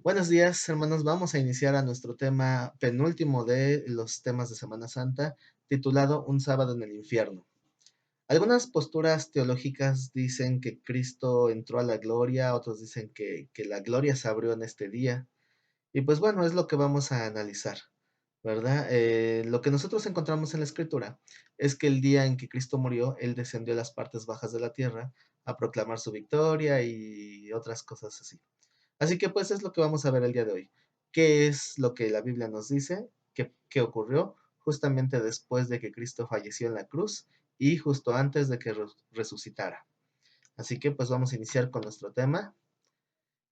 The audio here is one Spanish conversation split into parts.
Buenos días, hermanos. Vamos a iniciar a nuestro tema penúltimo de los temas de Semana Santa, titulado Un sábado en el infierno. Algunas posturas teológicas dicen que Cristo entró a la gloria, otros dicen que la gloria se abrió en este día. Y pues bueno, es lo que vamos a analizar, ¿verdad? Lo que nosotros encontramos en la Escritura es que el día en que Cristo murió, Él descendió a las partes bajas de la tierra a proclamar su victoria y otras cosas así. Así que pues es lo que vamos a ver el día de hoy. ¿Qué es lo que la Biblia nos dice? ¿Qué ocurrió justamente después de que Cristo falleció en la cruz y justo antes de que resucitara? Así que pues vamos a iniciar con nuestro tema.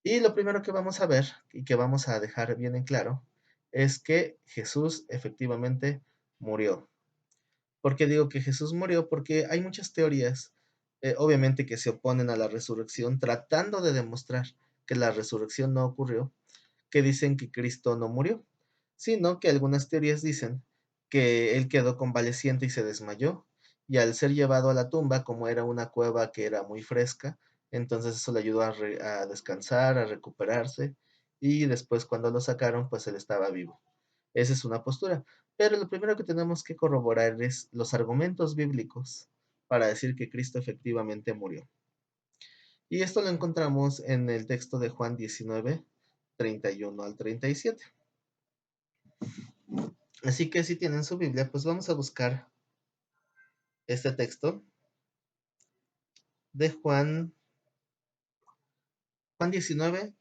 Y lo primero que vamos a ver y que vamos a dejar bien en claro es que Jesús efectivamente murió. ¿Por qué digo que Jesús murió? Porque hay muchas teorías, obviamente, que se oponen a la resurrección, tratando de demostrar que la resurrección no ocurrió, que dicen que Cristo no murió, sino que algunas teorías dicen que él quedó convaleciente y se desmayó, y al ser llevado a la tumba, como era una cueva que era muy fresca, entonces eso le ayudó a descansar, a recuperarse, y después cuando lo sacaron, pues él estaba vivo. Esa es una postura. Pero lo primero que tenemos que corroborar es los argumentos bíblicos para decir que Cristo efectivamente murió. Y esto lo encontramos en el texto de Juan 19, 31 al 37. Así que si tienen su Biblia, pues vamos a buscar este texto de Juan 19,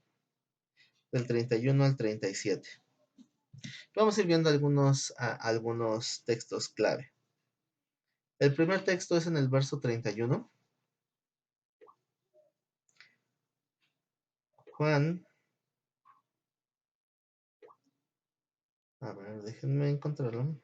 del 31 al 37. Vamos a ir viendo algunos textos clave. El primer texto es en el verso 31. Juan, a ver, déjenme encontrarlo.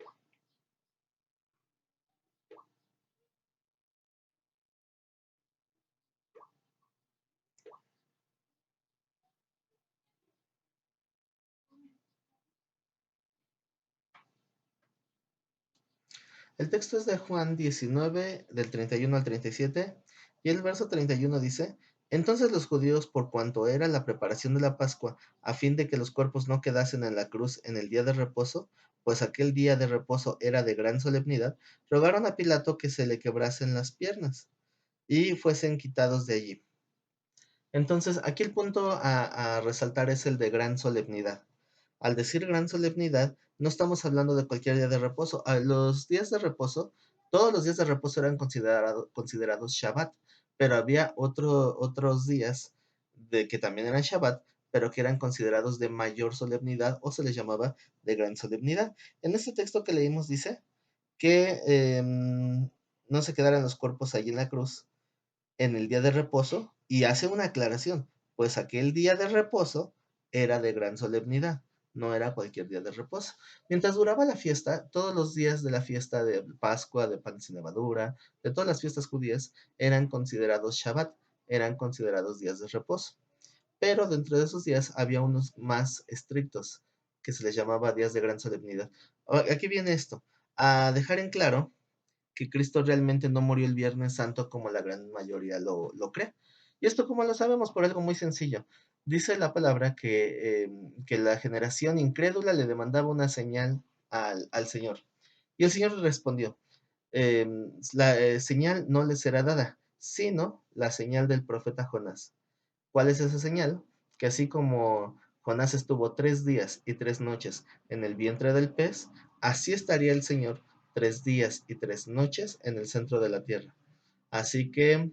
El texto es de Juan 19, del 31 al 37, y el verso 31 dice, entonces los judíos, por cuanto era la preparación de la Pascua, a fin de que los cuerpos no quedasen en la cruz en el día de reposo, pues aquel día de reposo era de gran solemnidad, rogaron a Pilato que se le quebrasen las piernas y fuesen quitados de allí. Entonces, aquí el punto a resaltar es el de gran solemnidad. Al decir gran solemnidad, no estamos hablando de cualquier día de reposo. A los días de reposo, todos los días de reposo eran considerados Shabbat, pero había otros días de que también eran Shabbat, pero que eran considerados de mayor solemnidad o se les llamaba de gran solemnidad. En este texto que leímos dice que no se quedaran los cuerpos allí en la cruz, en el día de reposo y hace una aclaración, pues aquel día de reposo era de gran solemnidad, no era cualquier día de reposo. Mientras duraba la fiesta, todos los días de la fiesta de Pascua, de pan sin levadura, de todas las fiestas judías, eran considerados Shabbat, eran considerados días de reposo. Pero dentro de esos días había unos más estrictos, que se les llamaba días de gran solemnidad. Aquí viene esto, a dejar en claro que Cristo realmente no murió el Viernes Santo como la gran mayoría lo cree. Y esto como lo sabemos por algo muy sencillo. Dice la palabra que la generación incrédula le demandaba una señal al Señor. Y el Señor le respondió, la señal no le será dada, sino la señal del profeta Jonás. ¿Cuál es esa señal? Que así como Jonás estuvo 3 días y 3 noches en el vientre del pez, así estaría el Señor 3 días y 3 noches en el centro de la tierra. Así que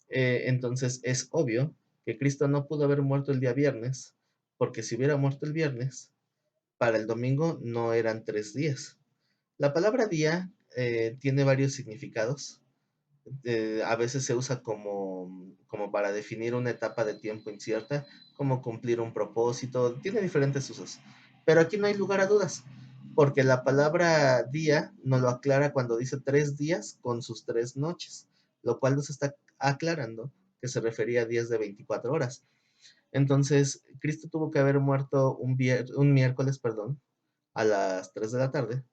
entonces es obvio que Cristo no pudo haber muerto el día viernes, porque si hubiera muerto el viernes, para el domingo no eran 3 días. La palabra día tiene varios significados. A veces se usa como para definir una etapa de tiempo incierta, como cumplir un propósito, tiene diferentes usos. Pero aquí no hay lugar a dudas, porque la palabra día nos lo aclara cuando dice 3 días con sus 3 noches, lo cual nos está aclarando que se refería a días de 24 horas. Entonces, Cristo tuvo que haber muerto un miércoles, perdón, a las 3 de la tarde,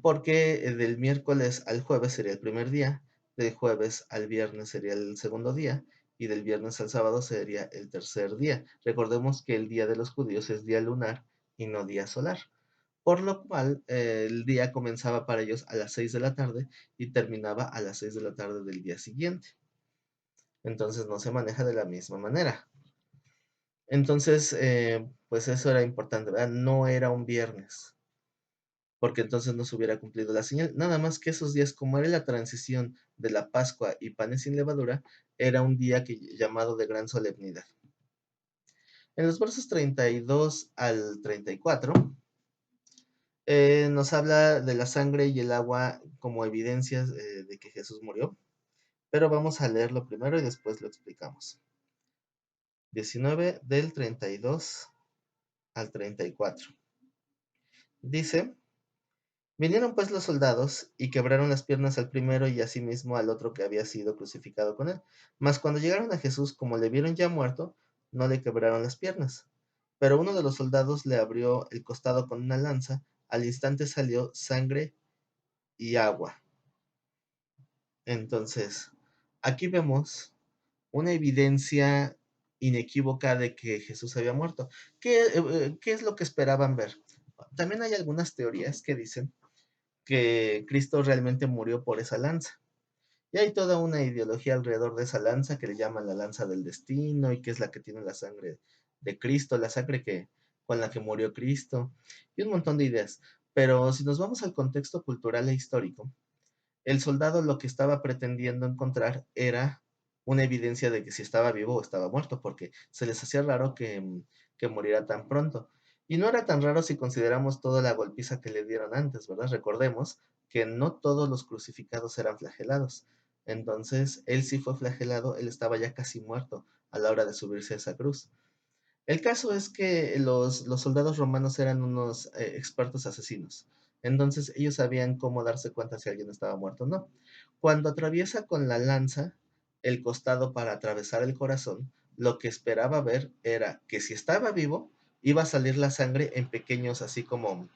porque del miércoles al jueves sería el primer día, del jueves al viernes sería el segundo día, y del viernes al sábado sería el tercer día. Recordemos que el día de los judíos es día lunar y no día solar, por lo cual el día comenzaba para ellos a las 6 de la tarde y terminaba a las 6 de la tarde del día siguiente. Entonces no se maneja de la misma manera. Entonces, pues eso era importante, ¿verdad? No era un viernes, porque entonces no se hubiera cumplido la señal. Nada más que esos días, como era la transición de la Pascua y panes sin levadura, era un día llamado de gran solemnidad. En los versos 32 al 34, nos habla de la sangre y el agua como evidencias de que Jesús murió, pero vamos a leerlo primero y después lo explicamos. 19 del 32 al 34. Dice: vinieron pues los soldados, y quebraron las piernas al primero y asimismo al otro que había sido crucificado con él. Mas cuando llegaron a Jesús, como le vieron ya muerto, no le quebraron las piernas. Pero uno de los soldados le abrió el costado con una lanza, al instante salió sangre y agua. Entonces, aquí vemos una evidencia inequívoca de que Jesús había muerto. ¿Qué es lo que esperaban ver? También hay algunas teorías que dicen que Cristo realmente murió por esa lanza. Y hay toda una ideología alrededor de esa lanza que le llaman la lanza del destino y que es la que tiene la sangre de Cristo, la sangre con la que murió Cristo, y un montón de ideas. Pero si nos vamos al contexto cultural e histórico, el soldado lo que estaba pretendiendo encontrar era una evidencia de que si estaba vivo o estaba muerto, porque se les hacía raro que muriera tan pronto. Y no era tan raro si consideramos toda la golpiza que le dieron antes, ¿verdad? Recordemos que no todos los crucificados eran flagelados. Entonces, él sí fue flagelado, él estaba ya casi muerto a la hora de subirse a esa cruz. El caso es que los soldados romanos eran unos expertos asesinos. Entonces ellos sabían cómo darse cuenta si alguien estaba muerto o no. Cuando atraviesa con la lanza el costado para atravesar el corazón, lo que esperaba ver era que si estaba vivo, iba a salir la sangre en pequeños, así como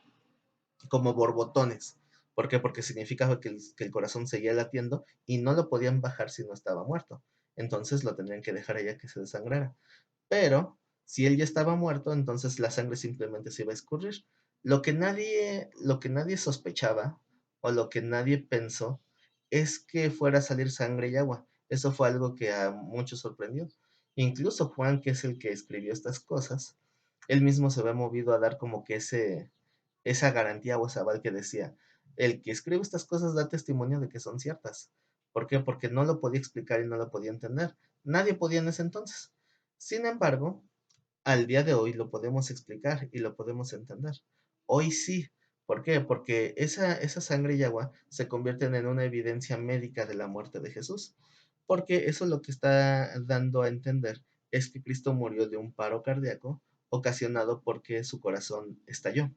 borbotones. ¿Por qué? Porque significaba que el corazón seguía latiendo y no lo podían bajar si no estaba muerto. Entonces lo tendrían que dejar allá que se desangrara. Pero si él ya estaba muerto, entonces la sangre simplemente se iba a escurrir. Lo que nadie sospechaba o lo que nadie pensó es que fuera a salir sangre y agua. Eso fue algo que a muchos sorprendió. Incluso Juan, que es el que escribió estas cosas, él mismo se ve movido a dar como que esa garantía o esa aval que decía, el que escribe estas cosas da testimonio de que son ciertas. ¿Por qué? Porque no lo podía explicar y no lo podía entender. Nadie podía en ese entonces. Sin embargo, al día de hoy lo podemos explicar y lo podemos entender. Hoy sí. ¿Por qué? Porque esa sangre y agua se convierten en una evidencia médica de la muerte de Jesús. Porque eso lo que está dando a entender es que Cristo murió de un paro cardíaco ocasionado porque su corazón estalló.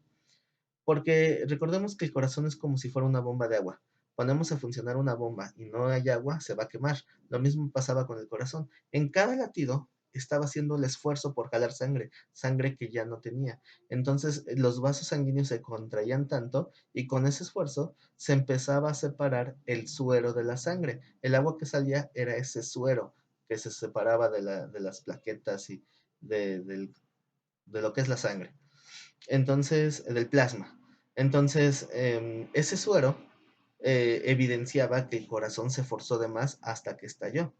Porque recordemos que el corazón es como si fuera una bomba de agua. Ponemos a funcionar una bomba y no hay agua, se va a quemar. Lo mismo pasaba con el corazón. En cada latido estaba haciendo el esfuerzo por jalar sangre, sangre que ya no tenía. Entonces los vasos sanguíneos se contraían tanto y con ese esfuerzo se empezaba a separar el suero de la sangre. El agua que salía era ese suero que se separaba de las plaquetas y de lo que es la sangre. Entonces, del plasma. Entonces, ese suero evidenciaba que el corazón se forzó de más hasta que estalló.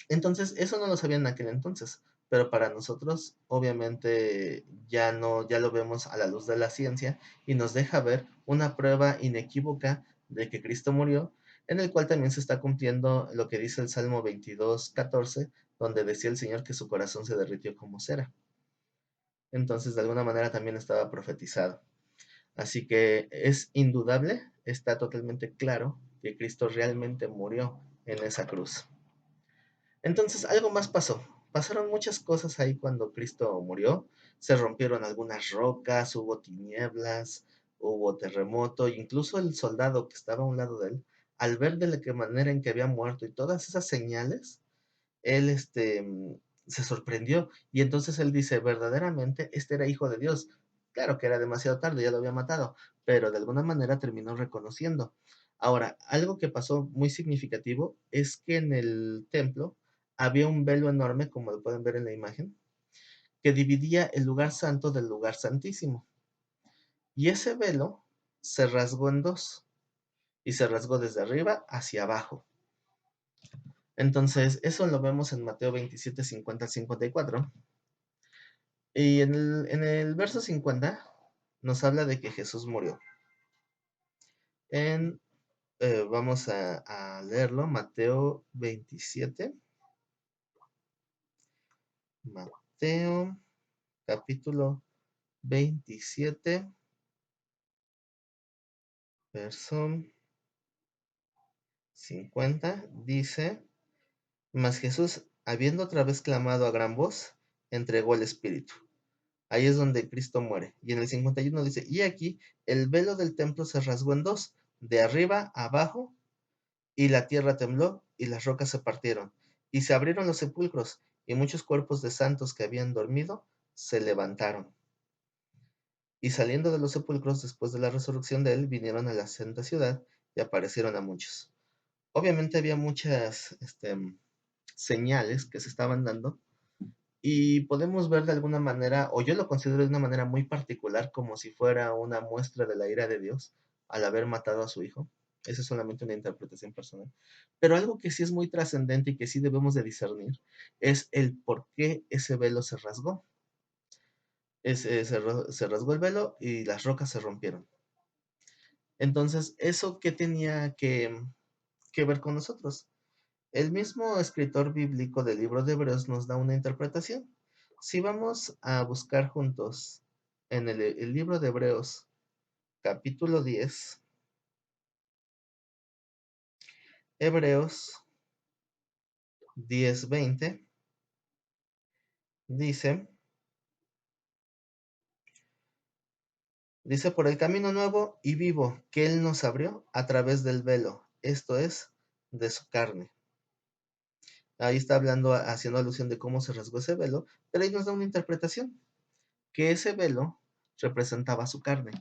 Entonces, eso no lo sabían en aquel entonces, pero para nosotros, obviamente, ya no, ya lo vemos a la luz de la ciencia y nos deja ver una prueba inequívoca de que Cristo murió, en el cual también se está cumpliendo lo que dice el Salmo 22:14, donde decía el Señor que su corazón se derritió como cera. Entonces, de alguna manera también estaba profetizado. Así que es indudable, está totalmente claro que Cristo realmente murió en esa cruz. Entonces, algo más pasó. Pasaron muchas cosas ahí cuando Cristo murió. Se rompieron algunas rocas, hubo tinieblas, hubo terremoto, incluso el soldado que estaba a un lado de él, al ver de la manera en que había muerto y todas esas señales, él se sorprendió y entonces él dice, verdaderamente, este era hijo de Dios. Claro que era demasiado tarde, ya lo había matado, pero de alguna manera terminó reconociendo. Ahora, algo que pasó muy significativo es que en el templo había un velo enorme, como lo pueden ver en la imagen, que dividía el lugar santo del lugar santísimo. Y ese velo se rasgó en dos, y se rasgó desde arriba hacia abajo. Entonces, eso lo vemos en Mateo 27, 50 al 54. Y en el verso 50 nos habla de que Jesús murió. Vamos a leerlo, Mateo 27. Mateo capítulo 27, verso 50, dice: Mas Jesús, habiendo otra vez clamado a gran voz, entregó el Espíritu. Ahí es donde Cristo muere. Y en el 51 dice: Y aquí el velo del templo se rasgó en dos, de arriba a abajo, y la tierra tembló, y las rocas se partieron, y se abrieron los sepulcros, y muchos cuerpos de santos que habían dormido se levantaron. Y saliendo de los sepulcros después de la resurrección de él, vinieron a la santa ciudad y aparecieron a muchos. Obviamente había muchas señales que se estaban dando, y podemos ver de alguna manera, o yo lo considero de una manera muy particular, como si fuera una muestra de la ira de Dios al haber matado a su hijo. Esa es solamente una interpretación personal. Pero algo que sí es muy trascendente y que sí debemos de discernir es el por qué ese velo se rasgó. Se rasgó el velo y las rocas se rompieron. Entonces, ¿eso qué tenía que ver con nosotros? El mismo escritor bíblico del libro de Hebreos nos da una interpretación. Si vamos a buscar juntos en el libro de Hebreos, capítulo 10, Hebreos 10:20, dice, por el camino nuevo y vivo que Él nos abrió a través del velo, esto es, de su carne. Ahí está hablando, haciendo alusión de cómo se rasgó ese velo, pero ahí nos da una interpretación, que ese velo representaba su carne.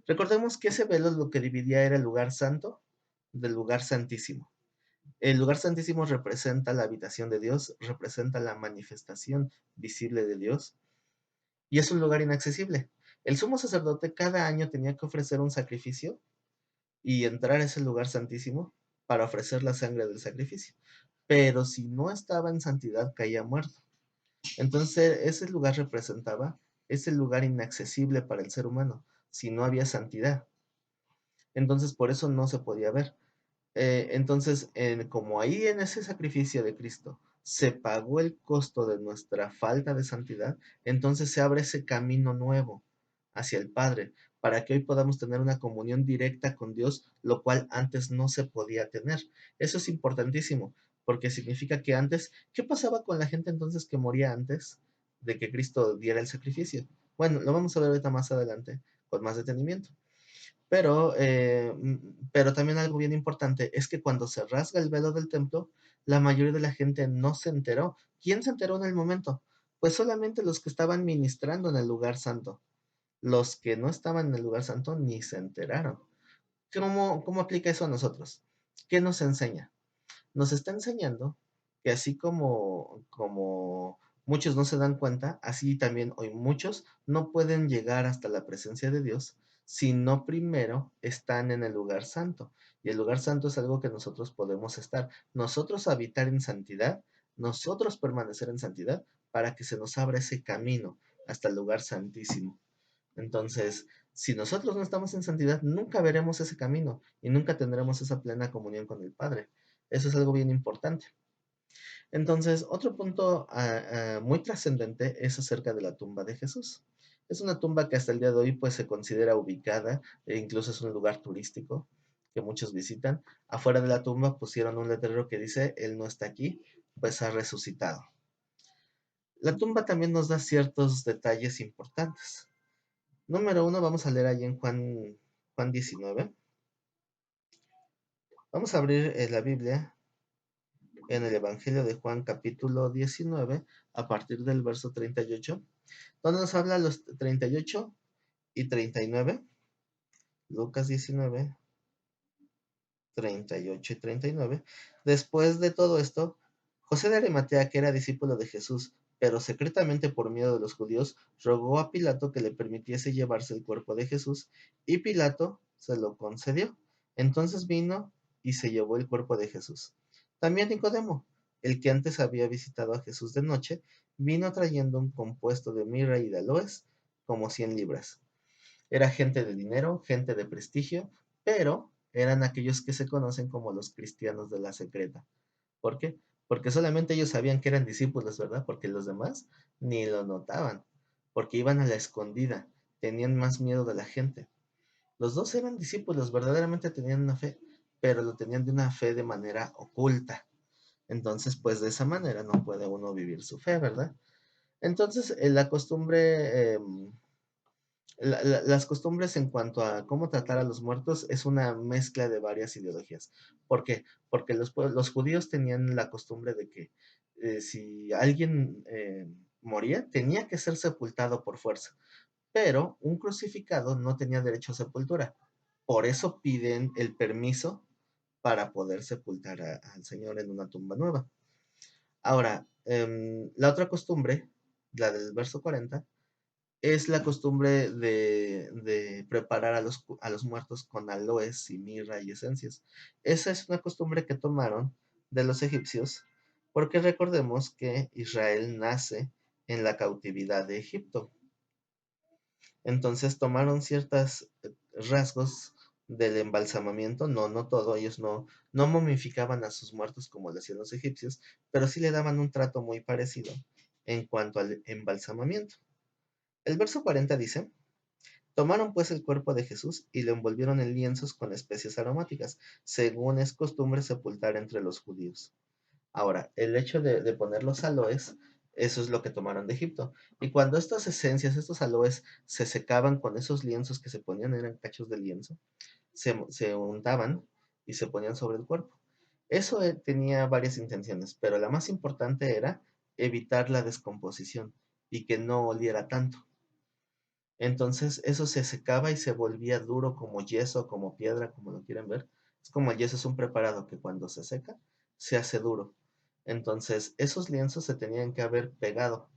Recordemos que ese velo lo que dividía era el lugar santo del lugar santísimo. El lugar santísimo representa la habitación de Dios, representa la manifestación visible de Dios, y es un lugar inaccesible. El sumo sacerdote cada año tenía que ofrecer un sacrificio y entrar a ese lugar santísimo para ofrecer la sangre del sacrificio. Pero si no estaba en santidad, caía muerto. Entonces, ese lugar representaba ese lugar inaccesible para el ser humano, si no había santidad. Entonces, por eso no se podía ver. Entonces, como ahí en ese sacrificio de Cristo se pagó el costo de nuestra falta de santidad, entonces se abre ese camino nuevo hacia el Padre, para que hoy podamos tener una comunión directa con Dios, lo cual antes no se podía tener. Eso es importantísimo, porque significa que antes, ¿qué pasaba con la gente entonces que moría antes de que Cristo diera el sacrificio? Bueno, lo vamos a ver ahorita más adelante, con más detenimiento. Pero también algo bien importante es que cuando se rasga el velo del templo, la mayoría de la gente no se enteró. ¿Quién se enteró en el momento? Pues solamente los que estaban ministrando en el lugar santo. Los que no estaban en el lugar santo ni se enteraron. ¿Cómo aplica eso a nosotros? ¿Qué nos enseña? Nos está enseñando que así como muchos no se dan cuenta, así también hoy muchos no pueden llegar hasta la presencia de Dios si no primero están en el lugar santo. Y el lugar santo es algo que nosotros podemos estar, nosotros habitar en santidad, nosotros permanecer en santidad para que se nos abra ese camino hasta el lugar santísimo. Entonces, si nosotros no estamos en santidad, nunca veremos ese camino y nunca tendremos esa plena comunión con el Padre. Eso es algo bien importante. Entonces, otro punto muy trascendente es acerca de la tumba de Jesús. Es una tumba que hasta el día de hoy pues se considera ubicada, e incluso es un lugar turístico que muchos visitan. Afuera de la tumba pusieron un letrero que dice: Él no está aquí, pues ha resucitado. La tumba también nos da ciertos detalles importantes. Número uno, vamos a leer ahí en Juan 19. Vamos a abrir la Biblia en el Evangelio de Juan capítulo 19 a partir del verso 38, donde nos habla los 38 y 39. Lucas 19, 38 y 39. Después de todo esto, José de Arimatea, que era discípulo de Jesús, pero secretamente por miedo de los judíos, rogó a Pilato que le permitiese llevarse el cuerpo de Jesús, y Pilato se lo concedió. Entonces vino y se llevó el cuerpo de Jesús. También Nicodemo, el que antes había visitado a Jesús de noche, vino trayendo un compuesto de mirra y de aloes, como 100 libras. Era gente de dinero, gente de prestigio, pero eran aquellos que se conocen como los cristianos de la secreta. ¿Por qué? Porque solamente ellos sabían que eran discípulos, ¿verdad? Porque los demás ni lo notaban, porque iban a la escondida, tenían más miedo de la gente. Los dos eran discípulos, verdaderamente tenían una fe, pero lo tenían de una fe de manera oculta. Entonces, pues de esa manera no puede uno vivir su fe, ¿verdad? Entonces, la costumbre, las costumbres en cuanto a cómo tratar a los muertos es una mezcla de varias ideologías. ¿Por qué? Porque los judíos tenían la costumbre de que si alguien moría, tenía que ser sepultado por fuerza, pero un crucificado no tenía derecho a sepultura. Por eso piden el permiso para poder sepultar al Señor en una tumba nueva. Ahora, la otra costumbre, la del verso 40, es la costumbre de preparar a los muertos con aloes y mirra y esencias. Esa es una costumbre que tomaron de los egipcios, porque recordemos que Israel nace en la cautividad de Egipto. Entonces tomaron ciertos rasgos del embalsamamiento, no todo, ellos no momificaban a sus muertos como lo hacían los egipcios, pero sí le daban un trato muy parecido en cuanto al embalsamamiento. El verso 40 dice: Tomaron pues el cuerpo de Jesús y lo envolvieron en lienzos con especias aromáticas, según es costumbre sepultar entre los judíos. Ahora, el hecho de poner los aloes, eso es lo que tomaron de Egipto. Y cuando estas esencias, estos aloes, se secaban con esos lienzos que se ponían, eran cachos de lienzo, se untaban y se ponían sobre el cuerpo. Eso tenía varias intenciones, pero la más importante era evitar la descomposición y que no oliera tanto. Entonces eso se secaba y se volvía duro como yeso, como piedra, como lo quieran ver. Es como el yeso es un preparado que cuando se seca se hace duro. Entonces esos lienzos se tenían que haber pegado,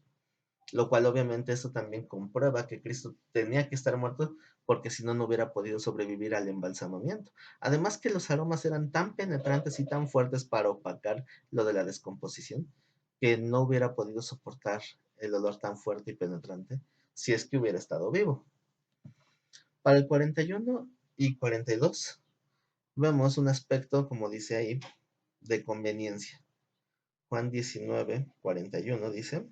lo cual obviamente eso también comprueba que Cristo tenía que estar muerto porque si no, no hubiera podido sobrevivir al embalsamamiento. Además que los aromas eran tan penetrantes y tan fuertes para opacar lo de la descomposición que no hubiera podido soportar el olor tan fuerte y penetrante si es que hubiera estado vivo. Para el 41 y 42 vemos un aspecto, como dice ahí, de conveniencia. Juan 19:41 dice: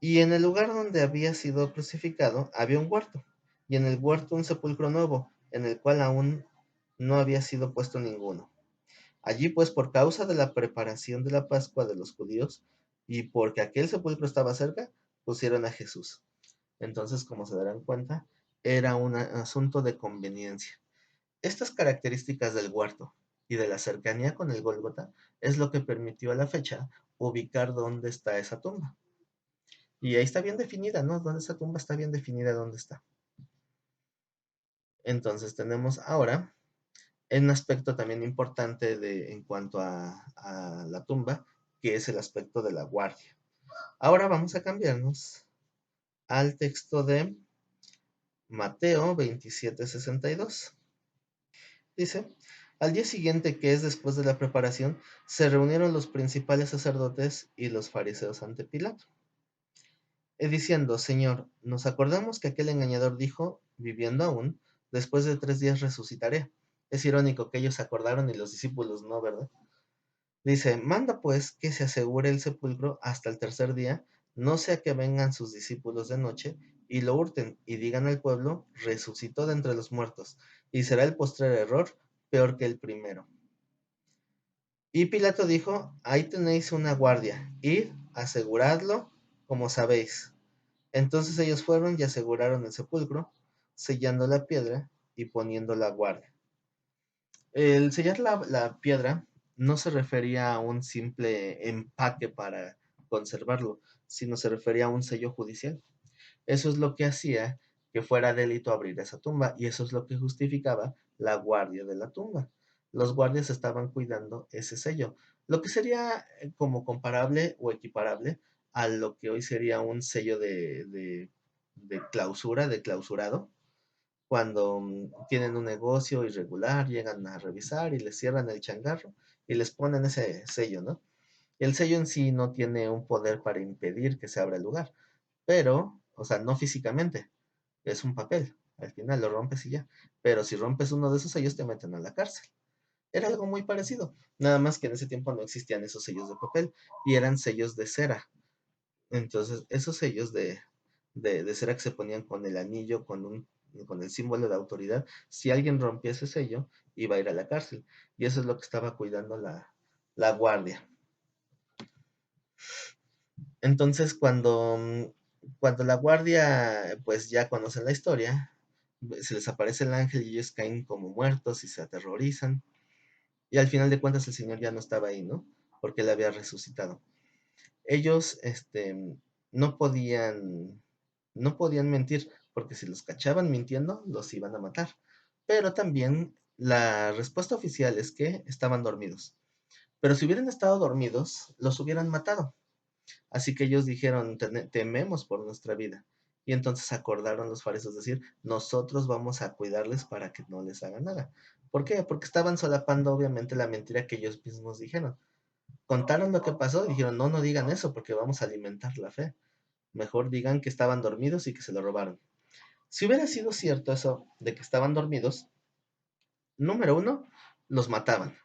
Y en el lugar donde había sido crucificado había un huerto, y en el huerto un sepulcro nuevo, en el cual aún no había sido puesto ninguno. Allí pues, por causa de la preparación de la Pascua de los judíos, y porque aquel sepulcro estaba cerca, pusieron a Jesús. Entonces, como se darán cuenta, era un asunto de conveniencia. Estas características del huerto y de la cercanía con el Gólgota es lo que permitió a la fecha ubicar dónde está esa tumba. Y ahí está bien definida, ¿no? Dónde esa tumba está bien definida dónde está. Entonces tenemos ahora un aspecto también importante en cuanto a la tumba, que es el aspecto de la guardia. Ahora vamos a cambiarnos al texto de Mateo 27:62. Dice: Al día siguiente, que es después de la preparación, se reunieron los principales sacerdotes y los fariseos ante Pilato, diciendo: Señor, nos acordamos que aquel engañador dijo, viviendo aún, después de 3 días resucitaré. Es irónico que ellos se acordaron y los discípulos no, ¿verdad? Dice: Manda pues que se asegure el sepulcro hasta el tercer día, no sea que vengan sus discípulos de noche y lo hurten y digan al pueblo, resucitó de entre los muertos, y será el postrer error peor que el primero. Y Pilato dijo: Ahí tenéis una guardia, id, aseguradlo como sabéis. Entonces ellos fueron y aseguraron el sepulcro, sellando la piedra y poniendo la guardia. El sellar la piedra no se refería a un simple empaque para conservarlo, sino se refería a un sello judicial. Eso es lo que hacía que fuera delito abrir esa tumba y eso es lo que justificaba la guardia de la tumba. Los guardias estaban cuidando ese sello, lo que sería como comparable o equiparable a lo que hoy sería un sello de clausura, de clausurado, cuando tienen un negocio irregular, llegan a revisar y les cierran el changarro y les ponen ese sello, ¿no? El sello en sí no tiene un poder para impedir que se abra el lugar, pero, o sea, no físicamente, es un papel, al final lo rompes y ya. Pero si rompes uno de esos sellos te meten a la cárcel. Era algo muy parecido, nada más que en ese tiempo no existían esos sellos de papel y eran sellos de cera. Entonces, esos sellos de cera que se ponían con el anillo, con el símbolo de autoridad, si alguien rompía ese sello, iba a ir a la cárcel. Y eso es lo que estaba cuidando la guardia. Entonces, cuando la guardia, pues ya conocen la historia, se les aparece el ángel y ellos caen como muertos y se aterrorizan. Y al final de cuentas el Señor ya no estaba ahí, ¿no? Porque él había resucitado. Ellos, no podían, no podían mentir, porque si los cachaban mintiendo, los iban a matar. Pero también la respuesta oficial es que estaban dormidos. Pero si hubieran estado dormidos, los hubieran matado. Así que ellos dijeron, tememos por nuestra vida. Y entonces acordaron los fariseos decir, nosotros vamos a cuidarles para que no les hagan nada. ¿Por qué? Porque estaban solapando obviamente la mentira que ellos mismos dijeron. Contaron lo que pasó y dijeron, no, no digan eso porque vamos a alimentar la fe. Mejor digan que estaban dormidos y que se lo robaron. Si hubiera sido cierto eso de que estaban dormidos, número uno, los mataban.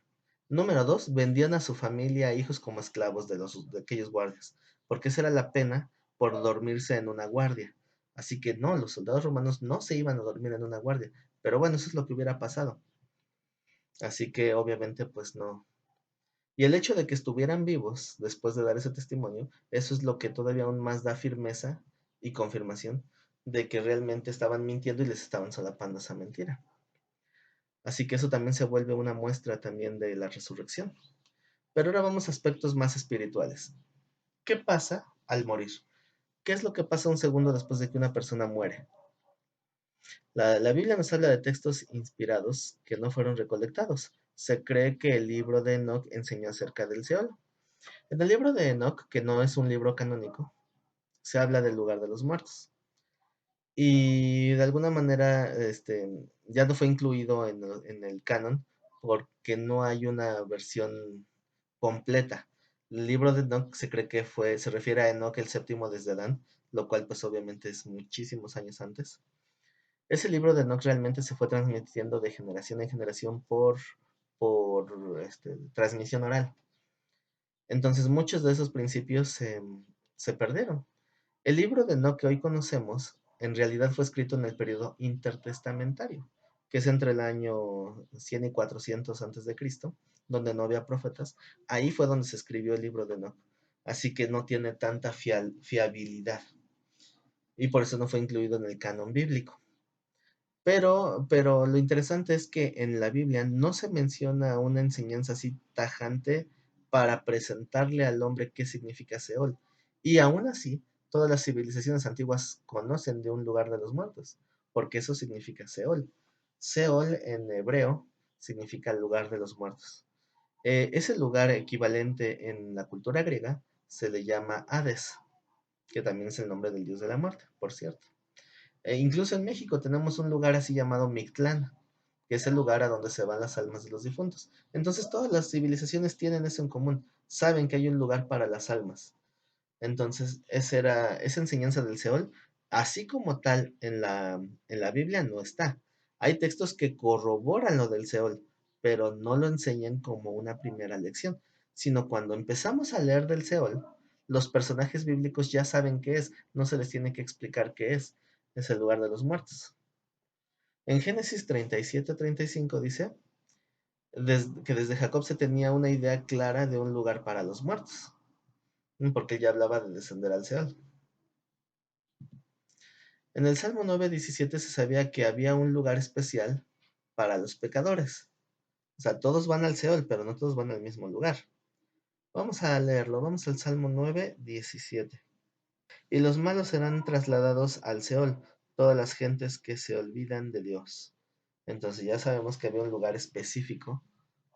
Número dos, vendían a su familia e hijos como esclavos de aquellos guardias, porque esa era la pena por dormirse en una guardia. Así que no, los soldados romanos no se iban a dormir en una guardia, pero bueno, eso es lo que hubiera pasado. Así que obviamente pues no. Y el hecho de que estuvieran vivos después de dar ese testimonio, eso es lo que todavía aún más da firmeza y confirmación de que realmente estaban mintiendo y les estaban solapando esa mentira. Así que eso también se vuelve una muestra también de la resurrección. Pero ahora vamos a aspectos más espirituales. ¿Qué pasa al morir? ¿Qué es lo que pasa un segundo después de que una persona muere? La Biblia nos habla de textos inspirados que no fueron recolectados. Se cree que el libro de Enoch enseñó acerca del Seol. En el libro de Enoch, que no es un libro canónico, se habla del lugar de los muertos. Y de alguna manera ya no fue incluido en el canon porque no hay una versión completa. El libro de Enoch se cree que se refiere a Enoch el séptimo desde Adán, lo cual pues obviamente es muchísimos años antes. Ese libro de Enoch realmente se fue transmitiendo de generación en generación por transmisión oral. Entonces muchos de esos principios se perdieron. El libro de Enoch que hoy conocemos en realidad fue escrito en el periodo intertestamentario, que es entre el año 100 y 400 antes de Cristo, donde no había profetas. Ahí fue donde se escribió el libro de Enoch. Así que no tiene tanta fiabilidad y por eso no fue incluido en el canon bíblico. Pero lo interesante es que en la Biblia no se menciona una enseñanza así tajante para presentarle al hombre qué significa Seol. Y aún así, todas las civilizaciones antiguas conocen de un lugar de los muertos, porque eso significa Seol. Seol en hebreo significa lugar de los muertos. Ese lugar equivalente en la cultura griega se le llama Hades, que también es el nombre del dios de la muerte, por cierto. Incluso en México tenemos un lugar así llamado Mictlán, que es el lugar a donde se van las almas de los difuntos. Entonces todas las civilizaciones tienen eso en común, saben que hay un lugar para las almas. Entonces esa enseñanza del Seol, así como tal en la Biblia no está. Hay textos que corroboran lo del Seol, pero no lo enseñan como una primera lección, sino cuando empezamos a leer del Seol, los personajes bíblicos ya saben qué es, no se les tiene que explicar qué es el lugar de los muertos. En Génesis 37-35 dice que desde Jacob se tenía una idea clara de un lugar para los muertos, porque ya hablaba de descender al Seol. En el Salmo 9:17 se sabía que había un lugar especial para los pecadores. O sea, todos van al Seol, pero no todos van al mismo lugar. Vamos a leerlo, vamos al Salmo 9:17. Y los malos serán trasladados al Seol, todas las gentes que se olvidan de Dios. Entonces ya sabemos que había un lugar específico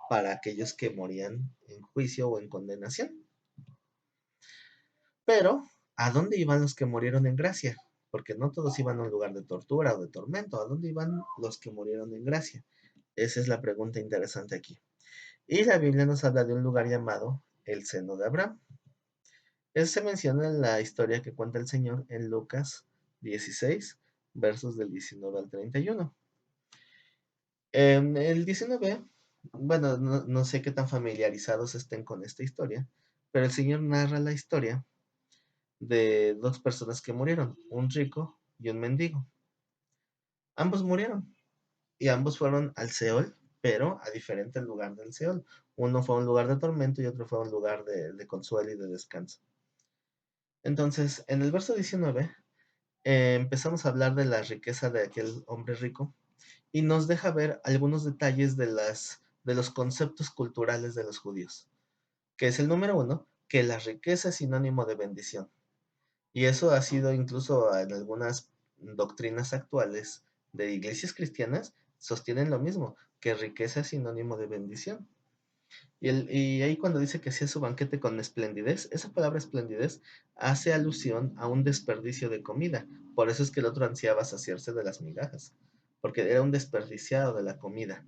para aquellos que morían en juicio o en condenación. Pero, ¿a dónde iban los que murieron en gracia? Porque no todos iban a un lugar de tortura o de tormento. ¿A dónde iban los que murieron en gracia? Esa es la pregunta interesante aquí. Y la Biblia nos habla de un lugar llamado el seno de Abraham. Eso se menciona en la historia que cuenta el Señor en Lucas 16, versos del 19 al 31. En el 19, bueno, no sé qué tan familiarizados estén con esta historia, pero el Señor narra la historia de dos personas que murieron, un rico y un mendigo. Ambos murieron y ambos fueron al Seol, pero a diferente lugar del Seol. Uno fue a un lugar de tormento y otro fue a un lugar de consuelo y de descanso. Entonces, en el verso 19, empezamos a hablar de la riqueza de aquel hombre rico y nos deja ver algunos detalles de los conceptos culturales de los judíos, que es el número uno, que la riqueza es sinónimo de bendición. Y eso ha sido incluso en algunas doctrinas actuales de iglesias cristianas, sostienen lo mismo, que riqueza es sinónimo de bendición. Y ahí cuando dice que hacía su banquete con esplendidez, esa palabra esplendidez hace alusión a un desperdicio de comida. Por eso es que el otro ansiaba saciarse de las migajas, porque era un desperdiciado de la comida.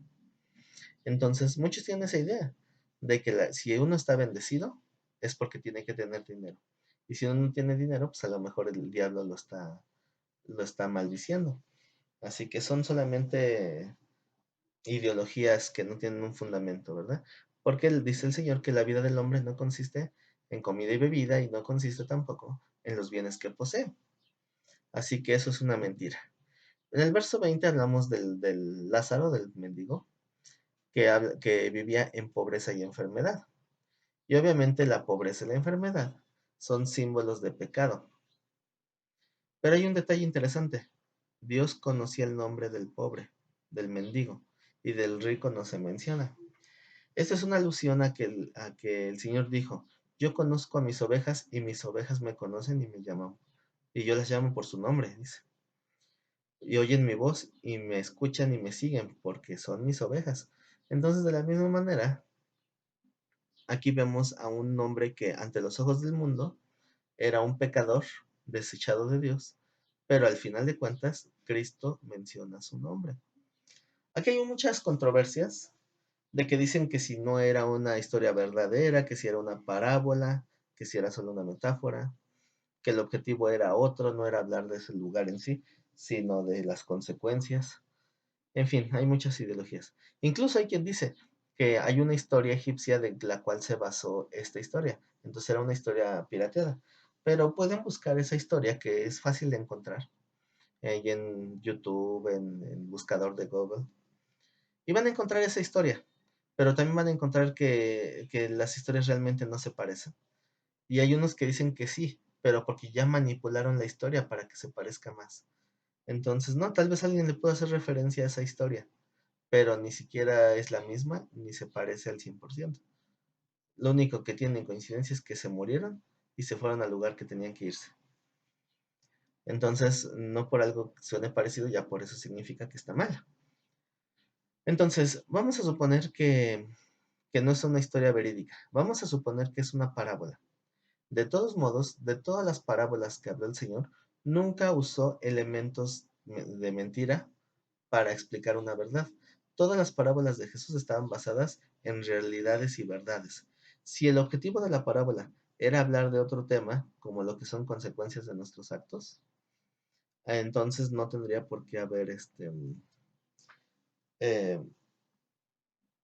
Entonces, muchos tienen esa idea de que si uno está bendecido es porque tiene que tener dinero. Y si uno no tiene dinero, pues a lo mejor el diablo lo está maldiciendo. Así que son solamente ideologías que no tienen un fundamento, ¿verdad? Porque dice el Señor que la vida del hombre no consiste en comida y bebida y no consiste tampoco en los bienes que posee. Así que eso es una mentira. En el verso 20 hablamos del Lázaro, del mendigo, que vivía en pobreza y enfermedad. Y obviamente la pobreza y la enfermedad son símbolos de pecado. Pero hay un detalle interesante. Dios conocía el nombre del pobre, del mendigo, y del rico no se menciona. Esta es una alusión a que el Señor dijo, yo conozco a mis ovejas y mis ovejas me conocen y me llaman, y yo las llamo por su nombre, dice. Y oyen mi voz y me escuchan y me siguen porque son mis ovejas. Entonces, de la misma manera, aquí vemos a un hombre que ante los ojos del mundo era un pecador desechado de Dios, pero al final de cuentas, Cristo menciona su nombre. Aquí hay muchas controversias de que dicen que si no era una historia verdadera, que si era una parábola, que si era solo una metáfora, que el objetivo era otro, no era hablar de ese lugar en sí, sino de las consecuencias. En fin, hay muchas ideologías. Incluso hay quien dice que hay una historia egipcia de la cual se basó esta historia. Entonces era una historia pirateada. Pero pueden buscar esa historia que es fácil de encontrar ahí en YouTube, en el buscador de Google. Y van a encontrar esa historia. Pero también van a encontrar que las historias realmente no se parecen. Y hay unos que dicen que sí, pero porque ya manipularon la historia para que se parezca más. Entonces, no, tal vez alguien le pueda hacer referencia a esa historia, pero ni siquiera es la misma ni se parece al 100%. Lo único que tienen coincidencia es que se murieron y se fueron al lugar que tenían que irse. Entonces, no por algo que suene parecido, ya por eso significa que está mal. Entonces, vamos a suponer que no es una historia verídica. Vamos a suponer que es una parábola. De todos modos, de todas las parábolas que habló el Señor, nunca usó elementos de mentira para explicar una verdad. Todas las parábolas de Jesús estaban basadas en realidades y verdades. Si el objetivo de la parábola era hablar de otro tema, como lo que son consecuencias de nuestros actos, entonces no tendría por qué haber eh,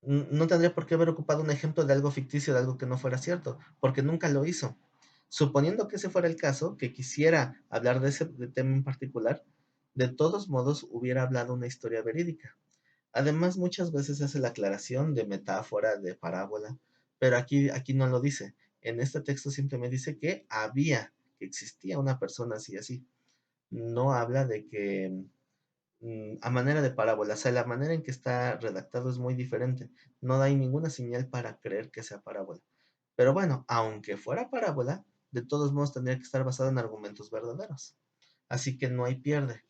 no tendría por qué haber ocupado un ejemplo de algo ficticio, de algo que no fuera cierto, porque nunca lo hizo. Suponiendo que ese fuera el caso, que quisiera hablar de ese tema en particular, de todos modos hubiera hablado una historia verídica. Además, muchas veces hace la aclaración de metáfora, de parábola, pero aquí no lo dice. En este texto simplemente dice que existía una persona así así. No habla de que a manera de parábola, o sea, la manera en que está redactado es muy diferente. No hay ninguna señal para creer que sea parábola. Pero bueno, aunque fuera parábola, de todos modos tendría que estar basado en argumentos verdaderos. Así que no hay pierde.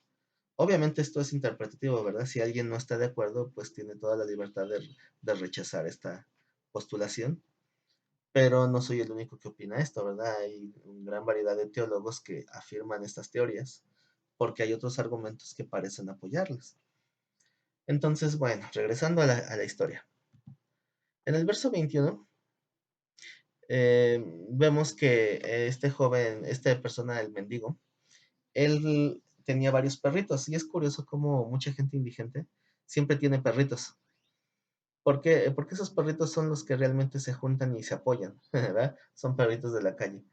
Obviamente esto es interpretativo, ¿verdad? Si alguien no está de acuerdo, pues tiene toda la libertad de rechazar esta postulación, pero no soy el único que opina esto, ¿verdad? Hay una gran variedad de teólogos que afirman estas teorías porque hay otros argumentos que parecen apoyarlas. Entonces, bueno, regresando a la historia. En el verso 21 vemos que este joven, esta persona, el mendigo, él tenía varios perritos y es curioso cómo mucha gente indigente siempre tiene perritos. ¿Por qué? Porque esos perritos son los que realmente se juntan y se apoyan, ¿verdad? Son perritos de la calle.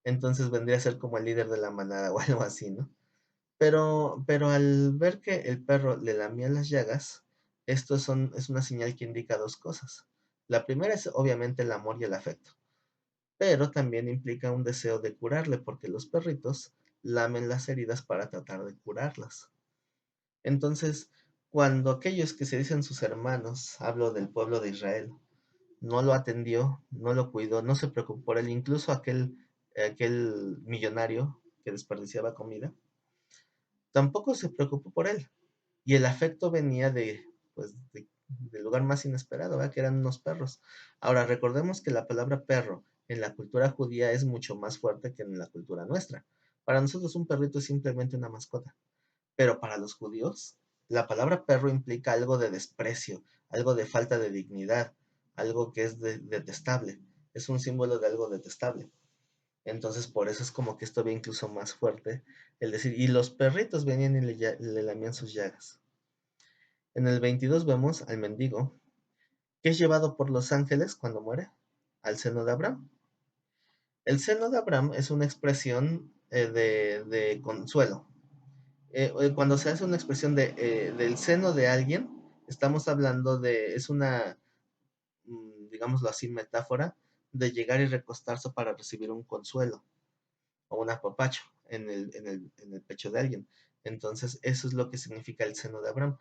Entonces vendría a ser como el líder de la manada o algo así, ¿no? Pero al ver que el perro le lamía las llagas, es una señal que indica dos cosas. La primera es obviamente el amor y el afecto, pero también implica un deseo de curarle, porque los perritos lamen las heridas para tratar de curarlas. Entonces, cuando aquellos que se dicen sus hermanos, hablo del pueblo de Israel, no lo atendió, no lo cuidó, no se preocupó por él, incluso aquel millonario que desperdiciaba comida, tampoco se preocupó por él. Y el afecto venía pues, del lugar más inesperado, ¿verdad? Que eran unos perros. Ahora, recordemos que la palabra perro en la cultura judía es mucho más fuerte que en la cultura nuestra. Para nosotros un perrito es simplemente una mascota, pero para los judíos la palabra perro implica algo de desprecio, algo de falta de dignidad, algo que es detestable. Es un símbolo de algo detestable. Entonces, por eso es como que esto ve incluso más fuerte el decir, y los perritos venían y le lamían sus llagas. En el 22 vemos al mendigo, que es llevado por los ángeles cuando muere, al seno de Abraham. El seno de Abraham es una expresión de consuelo. Cuando se hace una expresión del seno de alguien, estamos hablando es una, digámoslo así, metáfora de llegar y recostarse para recibir un consuelo o un apapacho en el pecho de alguien. Entonces, eso es lo que significa el seno de Abraham.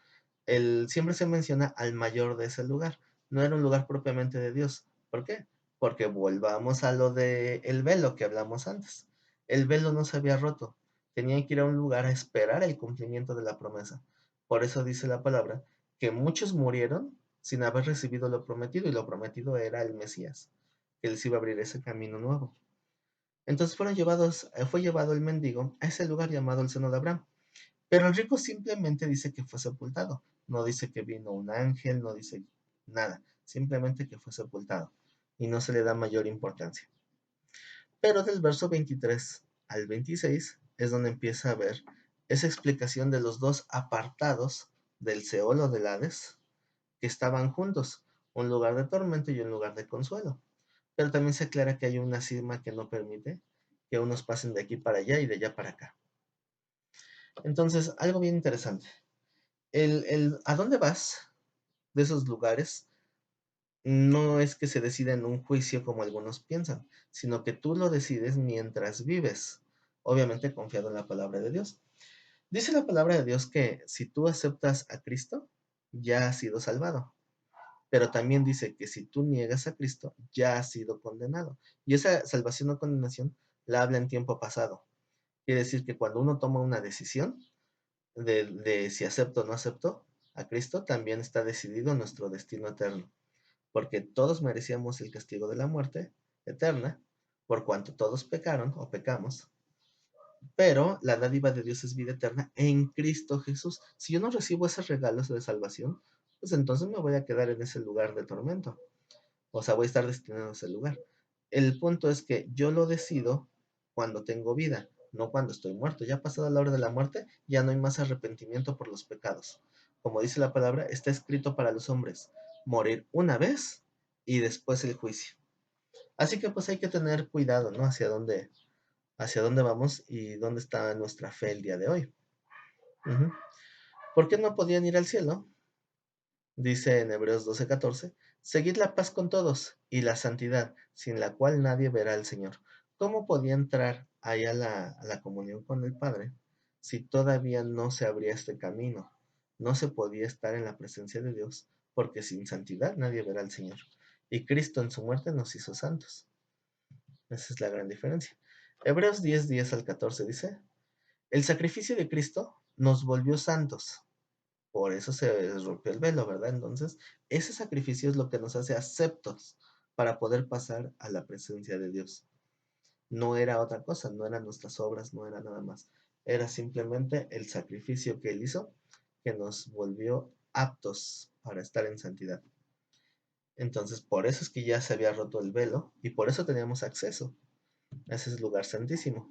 Siempre se menciona al mayor de ese lugar. No era un lugar propiamente de Dios. ¿Por qué? Porque volvamos a lo del velo que hablamos antes. El velo no se había roto. Tenían que ir a un lugar a esperar el cumplimiento de la promesa. Por eso dice la palabra que muchos murieron sin haber recibido lo prometido, y lo prometido era el Mesías, que les iba a abrir ese camino nuevo. Entonces fue llevado el mendigo a ese lugar llamado el seno de Abraham. Pero el rico simplemente dice que fue sepultado. No dice que vino un ángel, no dice nada. Simplemente que fue sepultado. Y no se le da mayor importancia. Pero del verso 23 al 26 es donde empieza a ver esa explicación de los dos apartados del Seol o del Hades que estaban juntos. Un lugar de tormento y un lugar de consuelo. Pero también se aclara que hay una cisma que no permite que unos pasen de aquí para allá y de allá para acá. Entonces, algo bien interesante. ¿A dónde vas de esos lugares? No es que se decida en un juicio como algunos piensan, sino que tú lo decides mientras vives, obviamente confiado en la palabra de Dios. Dice la palabra de Dios que si tú aceptas a Cristo, ya has sido salvado. Pero también dice que si tú niegas a Cristo, ya has sido condenado. Y esa salvación o condenación la habla en tiempo pasado. Quiere decir que cuando uno toma una decisión de si acepto o no acepto a Cristo, también está decidido nuestro destino eterno. Porque todos merecíamos el castigo de la muerte eterna, por cuanto todos pecaron o pecamos, pero la dádiva de Dios es vida eterna en Cristo Jesús. Si yo no recibo esos regalos de salvación, pues entonces me voy a quedar en ese lugar de tormento. O sea, voy a estar destinado a ese lugar. El punto es que yo lo decido cuando tengo vida, no cuando estoy muerto. Ya pasada la hora de la muerte, ya no hay más arrepentimiento por los pecados. Como dice la palabra, está escrito para los hombres, morir una vez y después el juicio. Así que pues hay que tener cuidado, ¿no? Hacia dónde vamos y dónde está nuestra fe el día de hoy. Ujú. ¿Por qué no podían ir al cielo? Dice en Hebreos 12:14, seguid la paz con todos y la santidad, sin la cual nadie verá al Señor. ¿Cómo podía entrar ahí a la comunión con el Padre si todavía no se abría este camino? No se podía estar en la presencia de Dios, porque sin santidad nadie verá al Señor. Y Cristo en su muerte nos hizo santos. Esa es la gran diferencia. Hebreos 10:10 al 14 dice, el sacrificio de Cristo nos volvió santos. Por eso se rompió el velo, ¿verdad? Entonces, ese sacrificio es lo que nos hace aceptos para poder pasar a la presencia de Dios. No era otra cosa, no eran nuestras obras, no era nada más. Era simplemente el sacrificio que Él hizo que nos volvió aptos para estar en santidad. Entonces, por eso es que ya se había roto el velo y por eso teníamos acceso a ese lugar santísimo.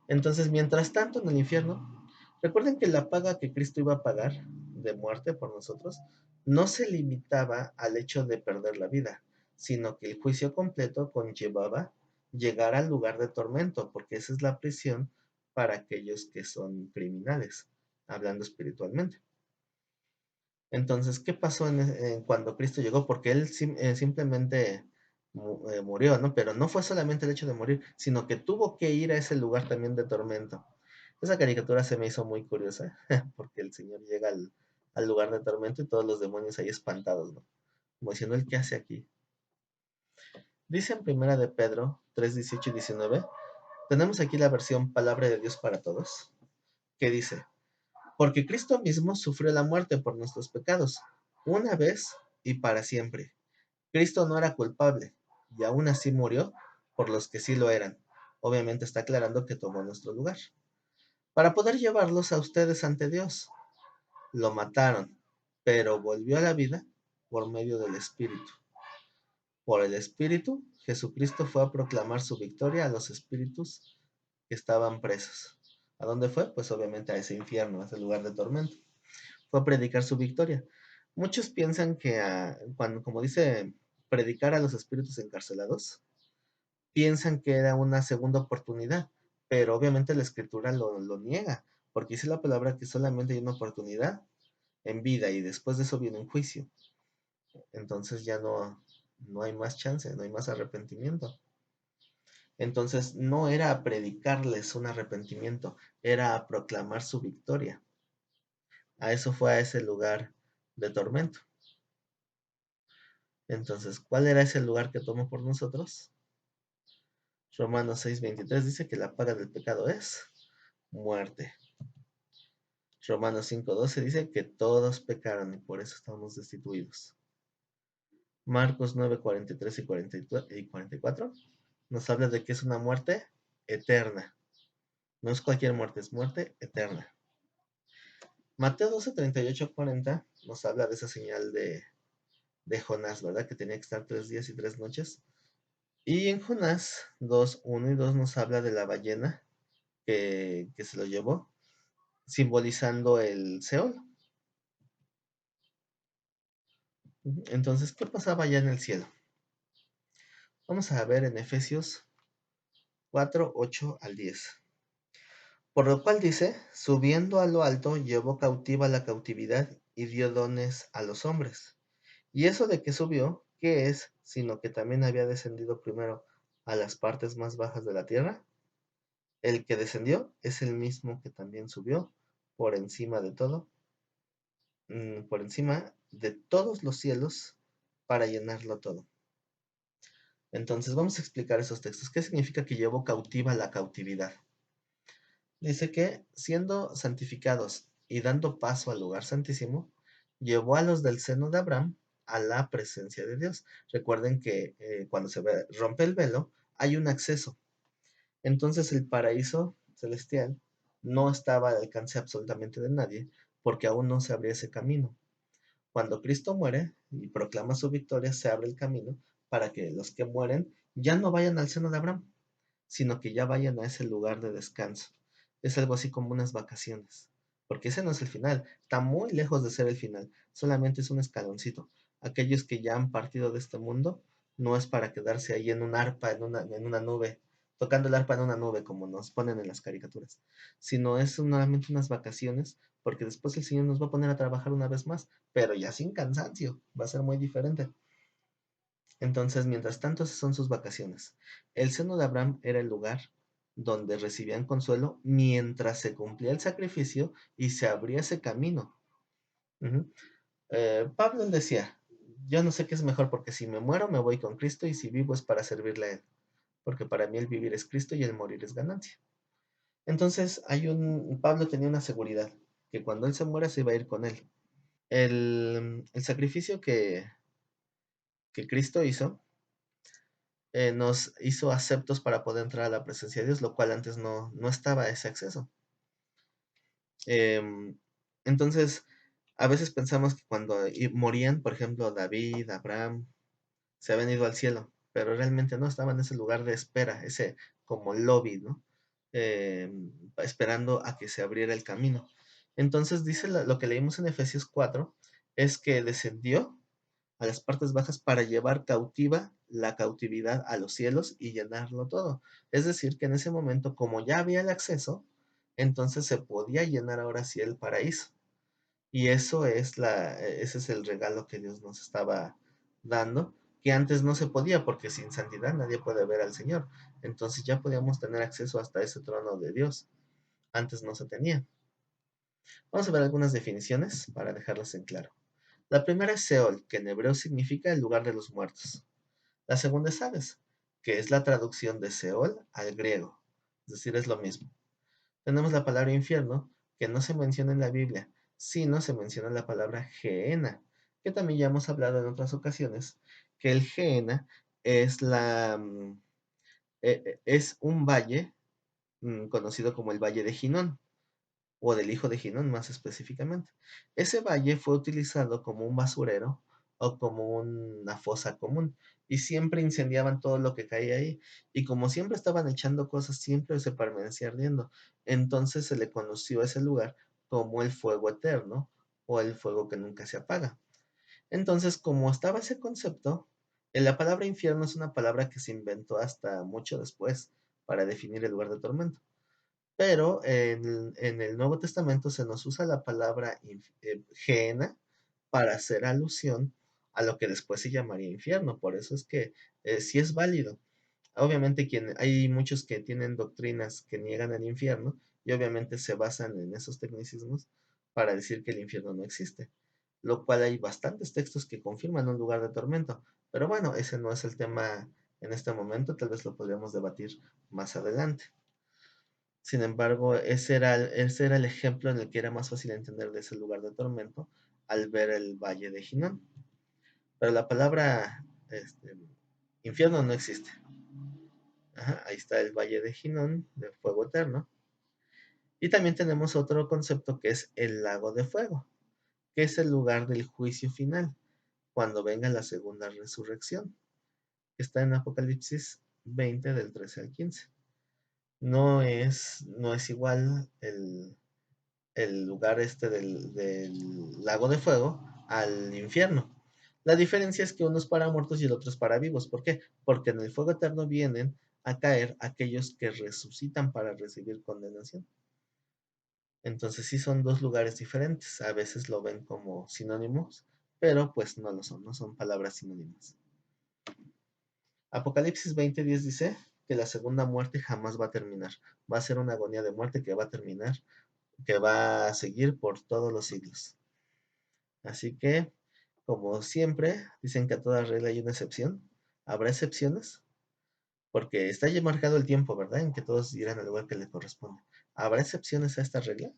Entonces, mientras tanto, en el infierno, recuerden que la paga que Cristo iba a pagar de muerte por nosotros no se limitaba al hecho de perder la vida, sino que el juicio completo conllevaba llegar al lugar de tormento, porque esa es la prisión para aquellos que son criminales, hablando espiritualmente. Entonces, ¿qué pasó cuando Cristo llegó? Porque Él simplemente murió, ¿no? Pero no fue solamente el hecho de morir, sino que tuvo que ir a ese lugar también de tormento. Esa caricatura se me hizo muy curiosa, porque el Señor llega al lugar de tormento y todos los demonios ahí espantados, ¿no? Como diciendo, ¿el qué hace aquí? Dice en Primera de Pedro 3, 18 y 19, tenemos aquí la versión Palabra de Dios para Todos, que dice, porque Cristo mismo sufrió la muerte por nuestros pecados, una vez y para siempre. Cristo no era culpable, y aún así murió por los que sí lo eran. Obviamente está aclarando que tomó nuestro lugar. Para poder llevarlos a ustedes ante Dios. Lo mataron, pero volvió a la vida por medio del Espíritu. Por el Espíritu, Jesucristo fue a proclamar su victoria a los espíritus que estaban presos. ¿A dónde fue? Pues obviamente a ese infierno, a ese lugar de tormento. Fue a predicar su victoria. Muchos piensan que cuando, como dice, predicar a los espíritus encarcelados, piensan que era una segunda oportunidad, pero obviamente la escritura lo niega, porque dice la palabra que solamente hay una oportunidad en vida y después de eso viene un juicio. Entonces ya no hay más chance, no hay más arrepentimiento. Entonces no era a predicarles un arrepentimiento, era a proclamar su victoria. A eso fue a ese lugar de tormento. Entonces, ¿cuál era ese lugar que tomó por nosotros? Romanos 6:23 dice que la paga del pecado es muerte. Romanos 5:12 dice que todos pecaron y por eso estamos destituidos. Marcos 9:43 y 44 nos habla de que es una muerte eterna. No es cualquier muerte, es muerte eterna. Mateo 12:38-40 nos habla de esa señal de Jonás, ¿verdad? Que tenía que estar 3 días y 3 noches. Y en Jonás 2:1 y 2 nos habla de la ballena que se lo llevó, simbolizando el Seol. Entonces, ¿qué pasaba allá en el cielo? Vamos a ver en Efesios 4:8-10. Por lo cual dice, subiendo a lo alto, llevó cautiva la cautividad y dio dones a los hombres. Y eso de que subió, ¿qué es? Sino que también había descendido primero a las partes más bajas de la tierra. El que descendió es el mismo que también subió por encima de todo, por encima de todos los cielos para llenarlo todo. Entonces vamos a explicar esos textos. ¿Qué significa que llevó cautiva la cautividad? Dice que siendo santificados y dando paso al lugar santísimo, llevó a los del seno de Abraham a la presencia de Dios. Recuerden que cuando se rompe el velo, hay un acceso. Entonces el paraíso celestial no estaba al alcance absolutamente de nadie, porque aún no se abría ese camino. Cuando Cristo muere y proclama su victoria, se abre el camino para que los que mueren ya no vayan al seno de Abraham, sino que ya vayan a ese lugar de descanso. Es algo así como unas vacaciones, porque ese no es el final, está muy lejos de ser el final, solamente es un escaloncito. Aquellos que ya han partido de este mundo, no es para quedarse ahí en un arpa, en una nube, tocando el arpa en una nube, como nos ponen en las caricaturas, sino es solamente unas vacaciones, porque después el Señor nos va a poner a trabajar una vez más, pero ya sin cansancio, va a ser muy diferente. Entonces, mientras tanto, esas son sus vacaciones. El seno de Abraham era el lugar donde recibían consuelo mientras se cumplía el sacrificio y se abría ese camino. Ujú. Pablo decía, yo no sé qué es mejor porque si me muero me voy con Cristo y si vivo es para servirle a Él, porque para mí el vivir es Cristo y el morir es ganancia. Entonces Pablo tenía una seguridad, que cuando él se muera se iba a ir con él. El sacrificio que Cristo hizo nos hizo aceptos para poder entrar a la presencia de Dios, lo cual antes no estaba ese acceso. Em, entonces, a veces pensamos que cuando morían, por ejemplo, David, Abraham, se habían ido al cielo, pero realmente no, estaban en ese lugar de espera, ese como lobby, ¿no? Esperando a que se abriera el camino. Entonces dice lo que leímos en Efesios 4, es que descendió a las partes bajas para llevar cautiva la cautividad a los cielos y llenarlo todo. Es decir, que en ese momento, como ya había el acceso, entonces se podía llenar ahora sí el paraíso. Y ese es el regalo que Dios nos estaba dando, que antes no se podía, porque sin santidad nadie puede ver al Señor. Entonces ya podíamos tener acceso hasta ese trono de Dios. Antes no se tenía. Vamos a ver algunas definiciones para dejarlas en claro. La primera es Seol, que en hebreo significa el lugar de los muertos. La segunda es Hades, que es la traducción de Seol al griego. Es decir, es lo mismo. Tenemos la palabra infierno, que no se menciona en la Biblia, sino se menciona la palabra Geena, que también ya hemos hablado en otras ocasiones, que el Geena es es un valle conocido como el Valle de Ginón, o del hijo de Ginón más específicamente. Ese valle fue utilizado como un basurero o como una fosa común y siempre incendiaban todo lo que caía ahí y como siempre estaban echando cosas, siempre se permanecía ardiendo. Entonces se le conoció a ese lugar como el fuego eterno o el fuego que nunca se apaga. Entonces, como estaba ese concepto, la palabra infierno es una palabra que se inventó hasta mucho después para definir el lugar de tormento. Pero en el Nuevo Testamento se nos usa la palabra Gehenna para hacer alusión a lo que después se llamaría infierno. Por eso es que sí es válido. Obviamente hay muchos que tienen doctrinas que niegan el infierno y obviamente se basan en esos tecnicismos para decir que el infierno no existe. Lo cual hay bastantes textos que confirman un lugar de tormento. Pero bueno, ese no es el tema en este momento. Tal vez lo podríamos debatir más adelante. Sin embargo, ese era el ejemplo en el que era más fácil entender de ese lugar de tormento al ver el valle de Ginón. Pero la palabra infierno no existe. Ajá, ahí está el valle de Ginón, de fuego eterno. Y también tenemos otro concepto que es el lago de fuego, que es el lugar del juicio final, cuando venga la segunda resurrección, que está en Apocalipsis 20 del 13 al 15. No es igual el lugar del lago de fuego al infierno. La diferencia es que uno es para muertos y el otro es para vivos. ¿Por qué? Porque en el fuego eterno vienen a caer aquellos que resucitan para recibir condenación. Entonces sí son dos lugares diferentes. A veces lo ven como sinónimos, pero pues no lo son, no son palabras sinónimas. Apocalipsis 20:10 dice que la segunda muerte jamás va a terminar. Va a ser una agonía de muerte que va a terminar, que va a seguir por todos los siglos. Así que, como siempre, dicen que a toda regla hay una excepción. ¿Habrá excepciones? Porque está ya marcado el tiempo, ¿verdad? En que todos irán al lugar que les corresponde. ¿Habrá excepciones a esta regla?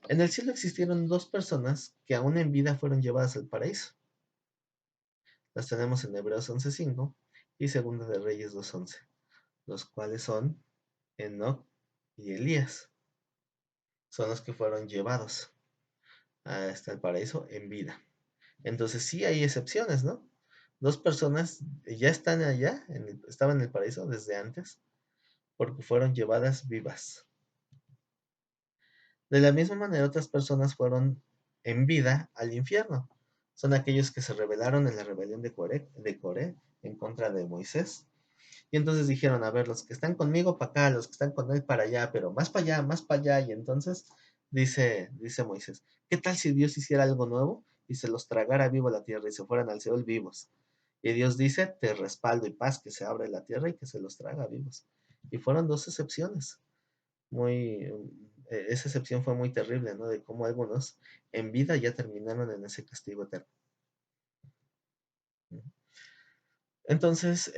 En el cielo existieron dos personas que aún en vida fueron llevadas al paraíso. Las tenemos en Hebreos 11:5 y Segunda de Reyes 2:11, los cuales son Enoc y Elías. Son los que fueron llevados hasta el paraíso en vida. Entonces sí hay excepciones, ¿no? Dos personas ya están allá, estaban en el paraíso desde antes, porque fueron llevadas vivas. De la misma manera, otras personas fueron en vida al infierno. Son aquellos que se rebelaron en la rebelión de Coré en contra de Moisés. Y entonces dijeron, a ver, los que están conmigo para acá, los que están con él para allá, pero más para allá, más para allá. Y entonces dice Moisés, ¿qué tal si Dios hiciera algo nuevo y se los tragara vivo la tierra y se fueran al Seol vivos? Y Dios dice, te respaldo y paz, que se abre la tierra y que se los traga vivos. Y fueron dos excepciones. Esa excepción fue muy terrible, ¿no? De cómo algunos en vida ya terminaron en ese castigo eterno. Entonces,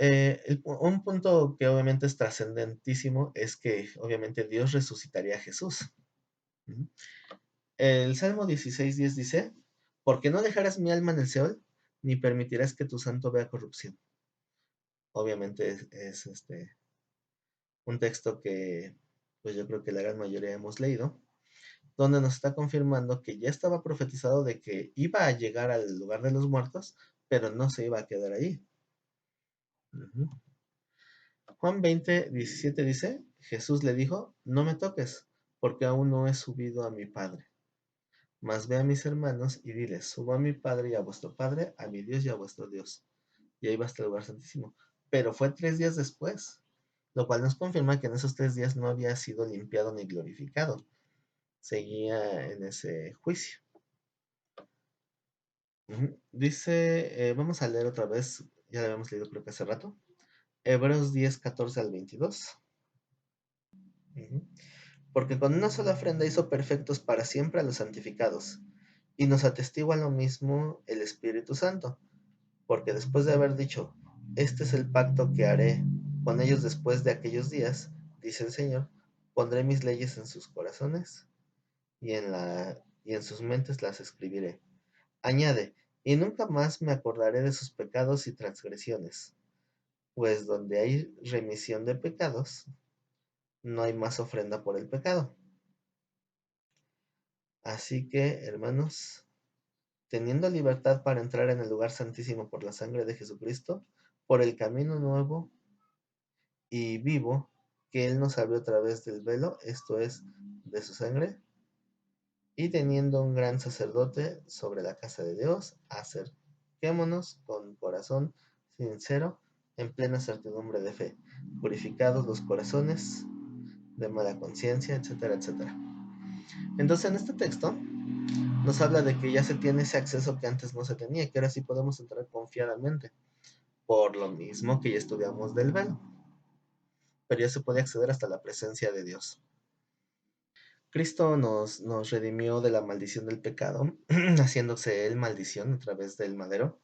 un punto que obviamente es trascendentísimo es que obviamente Dios resucitaría a Jesús. Ujú. El Salmo 16:10 dice, porque no dejarás mi alma en el Seol, ni permitirás que tu santo vea corrupción. Obviamente es un texto que pues yo creo que la gran mayoría hemos leído, donde nos está confirmando que ya estaba profetizado de que iba a llegar al lugar de los muertos, pero no se iba a quedar ahí. Ujú. Juan 20:17 dice, Jesús le dijo, no me toques, porque aún no he subido a mi Padre. Mas ve a mis hermanos y diles, subo a mi Padre y a vuestro Padre, a mi Dios y a vuestro Dios. Y ahí va hasta el lugar santísimo. Pero fue 3 días después, lo cual nos confirma que en esos 3 días no había sido limpiado ni glorificado. Seguía en ese juicio. Dice, vamos a leer otra vez, ya lo habíamos leído creo que hace rato, Hebreos 10:14 al 22. Ujú. Porque con una sola ofrenda hizo perfectos para siempre a los santificados, y nos atestigua lo mismo el Espíritu Santo, porque después de haber dicho, este es el pacto que haré con ellos después de aquellos días, dice el Señor, pondré mis leyes en sus corazones y en sus mentes las escribiré. Añade, y nunca más me acordaré de sus pecados y transgresiones, pues donde hay remisión de pecados, no hay más ofrenda por el pecado. Así que, hermanos, teniendo libertad para entrar en el lugar santísimo por la sangre de Jesucristo, por el camino nuevo y vivo que Él nos abrió a través del velo, esto es, de su sangre, y teniendo un gran sacerdote sobre la casa de Dios, acerquémonos con corazón sincero, en plena certidumbre de fe, purificados los corazones de mala conciencia, etcétera, etcétera. Entonces, en este texto nos habla de que ya se tiene ese acceso que antes no se tenía, que ahora sí podemos entrar confiadamente, por lo mismo que ya estudiamos del velo, pero ya se puede acceder hasta la presencia de Dios. Cristo nos redimió de la maldición del pecado, haciéndose Él maldición a través del madero,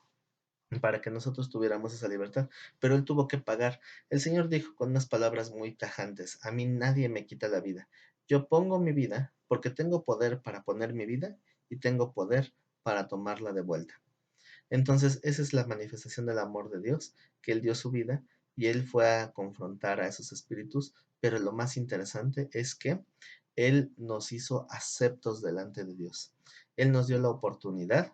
para que nosotros tuviéramos esa libertad, pero Él tuvo que pagar. El Señor dijo con unas palabras muy tajantes, a mí nadie me quita la vida. Yo pongo mi vida porque tengo poder para poner mi vida y tengo poder para tomarla de vuelta. Entonces, esa es la manifestación del amor de Dios, que Él dio su vida y Él fue a confrontar a esos espíritus, pero lo más interesante es que Él nos hizo aceptos delante de Dios. Él nos dio la oportunidad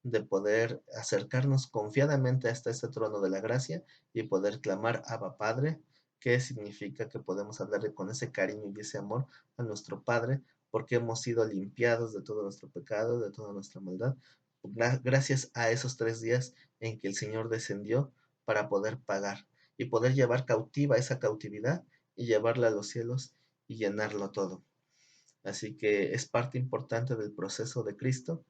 de poder acercarnos confiadamente hasta este trono de la gracia y poder clamar Abba Padre, que significa que podemos hablarle con ese cariño y ese amor a nuestro Padre, porque hemos sido limpiados de todo nuestro pecado, de toda nuestra maldad, gracias a esos 3 días en que el Señor descendió para poder pagar y poder llevar cautiva esa cautividad y llevarla a los cielos y llenarlo todo. Así que es parte importante del proceso de Cristo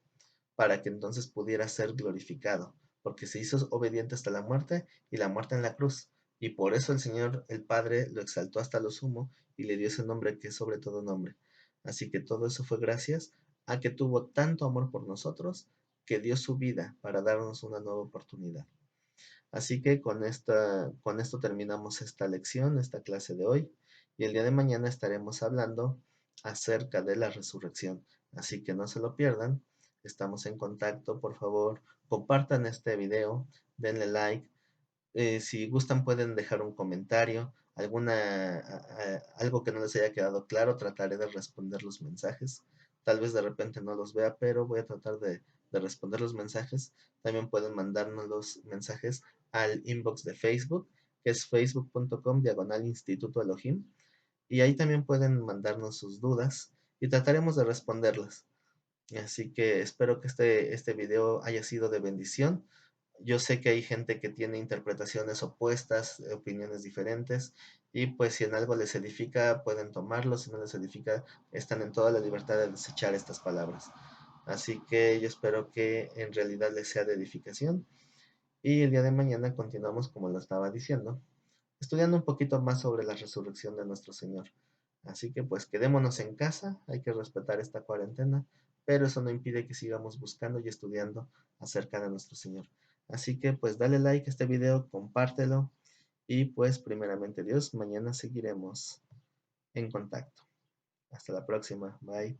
para que entonces pudiera ser glorificado, porque se hizo obediente hasta la muerte y la muerte en la cruz. Y por eso el Señor, el Padre, lo exaltó hasta lo sumo y le dio ese nombre que es sobre todo nombre. Así que todo eso fue gracias a que tuvo tanto amor por nosotros que dio su vida para darnos una nueva oportunidad. Así que con esto terminamos esta lección, esta clase de hoy, y el día de mañana estaremos hablando acerca de la resurrección. Así que no se lo pierdan, estamos en contacto, por favor, compartan este video, denle like, si gustan pueden dejar un comentario, algo que no les haya quedado claro, trataré de responder los mensajes. Tal vez de repente no los vea, pero voy a tratar de responder los mensajes. También pueden mandarnos los mensajes al inbox de Facebook, que es facebook.com/Instituto Elohim. Y ahí también pueden mandarnos sus dudas y trataremos de responderlas. Así que espero que este video haya sido de bendición. Yo sé que hay gente que tiene interpretaciones opuestas, opiniones diferentes, y pues si en algo les edifica, pueden tomarlo, si no les edifica, están en toda la libertad de desechar estas palabras. Así que yo espero que en realidad les sea de edificación, y el día de mañana continuamos como lo estaba diciendo, estudiando un poquito más sobre la resurrección de nuestro Señor. Así que pues quedémonos en casa, hay que respetar esta cuarentena, pero eso no impide que sigamos buscando y estudiando acerca de nuestro Señor. Así que pues dale like a este video, compártelo y pues primeramente Dios, mañana seguiremos en contacto. Hasta la próxima, bye.